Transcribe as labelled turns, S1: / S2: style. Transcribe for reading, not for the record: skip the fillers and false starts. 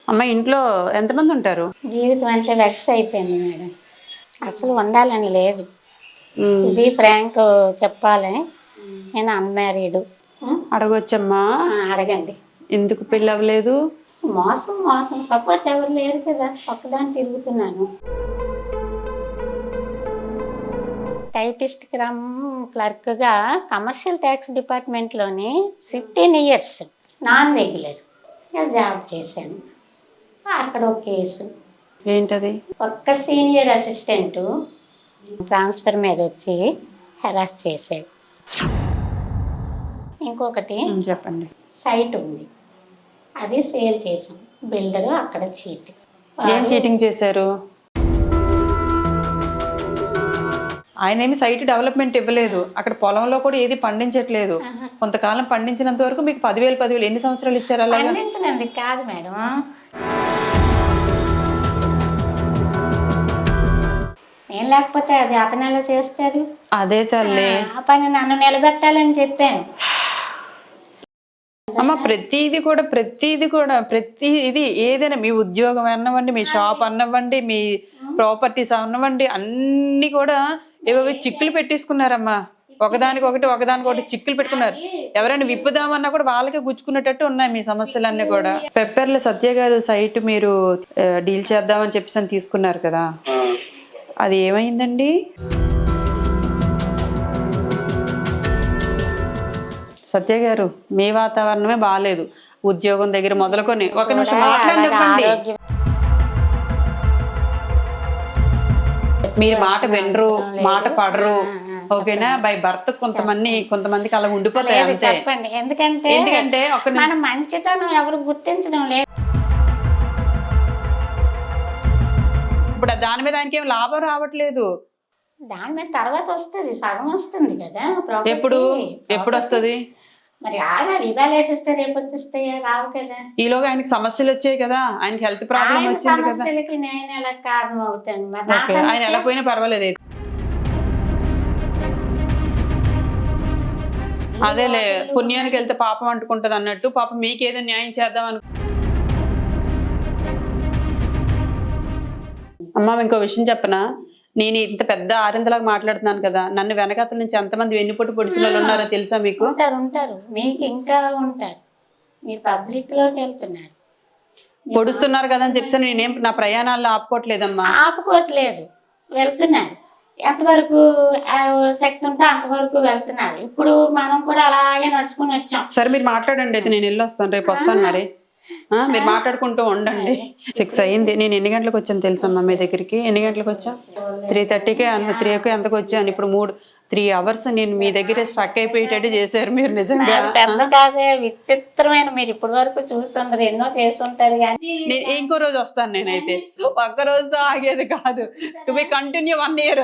S1: అమ్మ ఇంట్లో ఎంతమంది ఉంటారు?
S2: జీవితం అంటే వెక్స్ అయిపోయింది మేడం. అసలు ఉండాలని లేదు. ఇది ఫ్రాంక్ చెప్పాలి. నేను అన్మ్యారీడ్.
S1: అడగొచ్చమ్మా?
S2: అడగండి.
S1: ఎందుకు పెళ్ళి అవ్వలేదు?
S2: మోసం మోసం సపోర్ట్ ఎవరు లేరు కదా, ఒక్కదాన్ని తిరుగుతున్నాను. టైపిస్ట్ క్లర్క్గా కమర్షియల్ ట్యాక్స్ డిపార్ట్మెంట్లోని 15 years నాన్ రెగ్యులర్ జాబ్ చేశాను. అక్కడ ఒక కేసు.
S1: ఏంటది?
S2: ఒక్క సీనియర్ అసిస్టెంట్ ట్రాన్స్ఫర్ మీద వచ్చి హెరాస్ చేశాడు. ఇంకొకటి
S1: చెప్పండి.
S2: సైట్ ఉంది, అది సేల్ చేసాం. బిల్డరు అక్కడ చీట్.
S1: ఏం చీటింగ్ చేశారు? ఆయన ఏమి సైట్ డెవలప్మెంట్ ఇవ్వలేదు, అక్కడ పొలంలో కూడా ఏది పండించట్లేదు. కొంతకాలం పండించినంత వరకు మీకు 10,000 ఎన్ని సంవత్సరాలు ఇచ్చారు? అలా
S2: పండించినందుకు కాదు మేడం, ఏం లేకపోతే అది అతను ఎలా చేస్తారు?
S1: అదే తల్లి,
S2: ఆ పని నన్ను నిలబెట్టాలని చెప్పాను.
S1: అమ్మ ప్రతిది ఏదైనా మీ ఉద్యోగం అన్నవ్వండి, మీ షాప్ అన్నవ్వండి, మీ ప్రాపర్టీస్ అన్నవ్వండి, అన్ని కూడా ఏవో చిక్కులు పెట్టేసుకున్నారమ్మా. ఒకదానికొకటి చిక్కులు పెట్టుకున్నారు. ఎవరైనా విప్పుదామన్నా కూడా వాళ్ళకే గుచ్చుకునేటట్టు ఉన్నాయి మీ సమస్యలన్నీ కూడా. పెప్పర్ల సత్య గారు సైట్ మీరు డీల్ చేద్దామని చెప్పేసి తీసుకున్నారు కదా, అది ఏమైందండి? సత్య గారు మీ వాతావరణమే బాగాలేదు, ఉద్యోగం దగ్గర మొదలుకొని. ఒక నిమిషం మాట్లాడండి. మీరు మాట వినరు, మాట పడరు, ఓకేనా? బై బర్త్ కొంతమందికి అలా ఉండిపోతాయి అంతే.
S2: చెప్పండి, ఎందుకంటే మన మంచితనం ఎవరు గుర్తించడం లేదు.
S1: ఇప్పుడు దాని మీద ఆయనకి ఏం లాభం రావట్లేదు.
S2: దాని మీద తర్వాత వస్తుంది, సగం వస్తుంది కదా.
S1: ఎప్పుడు వస్తుంది
S2: మరి? ఆగాలి, ఇవాళ వేసేస్తే రేపు వచ్చేస్తే రావు కదా.
S1: ఈలోగా ఆయనకి సమస్యలు వచ్చాయి కదా, ఆయనకి హెల్త్ ప్రాబ్లం వచ్చింది కదా.
S2: సమస్యలకి నేను ఎలా కారణం అవుతాను?
S1: ఆయన ఎలా పోయినా పర్వాలేదు. అదేలే, పుణ్యానికి వెళ్తే పాపం అంటుకుంటది అన్నట్టు, పాపం మీకేదో న్యాయం చేద్దాం అను. అమ్మ ఇంకో విషయం చెప్పనా, నేను ఇంత పెద్ద ఆరింతలాగా మాట్లాడుతున్నాను కదా, నన్ను వెనకాతల నుంచి ఎంతమంది వెన్నుపోటు పొడిచిన వాళ్ళు ఉన్నారో తెలుసా మీకు?
S2: ఉంటారు, మీకు ఇంకా ఉంటారు. మీరు పబ్లిక్ లోకి వెళ్తున్నారు,
S1: పొడుస్తున్నారు కదా అని చెప్పి నేనేం నా ప్రయాణాల్లో ఆపుకోవట్లేదమ్మా.
S2: ఆపుకోవట్లేదు, వెళ్తున్నారు. ఎంతవరకు శక్తి ఉంటే అంతవరకు వెళ్తున్నారు. ఇప్పుడు మనం కూడా అలాగే నడుచుకుని వచ్చాం.
S1: సరే మీరు మాట్లాడండి, అయితే నేను వెళ్ళొస్తాను, రేపు వస్తాను. మరి మీరు మాట్లాడుకుంటూ ఉండండి. 6 అయింది. నేను ఎన్ని గంటలకు వచ్చాను తెలుసమ్మా మీ దగ్గరికి? ఎన్ని గంటలకు వచ్చా? 3:30కే 3కి ఎంతకు వచ్చాను. ఇప్పుడు 3 hours నేను మీ దగ్గర స్ట్రక్ అయిపోయేటట్టు చేశారు మీరు. నిజంగా
S2: పెద్ద కాదే, విచిత్రమైన. మీరు ఇప్పటి వరకు చూస్తుంటారు, ఎన్నో చేస్తుంటారు. కానీ
S1: ఇంకో రోజు వస్తాను నేనైతే. ఒక్క రోజుతో ఆగేది కాదు, టు బి కంటిన్యూ 1 year.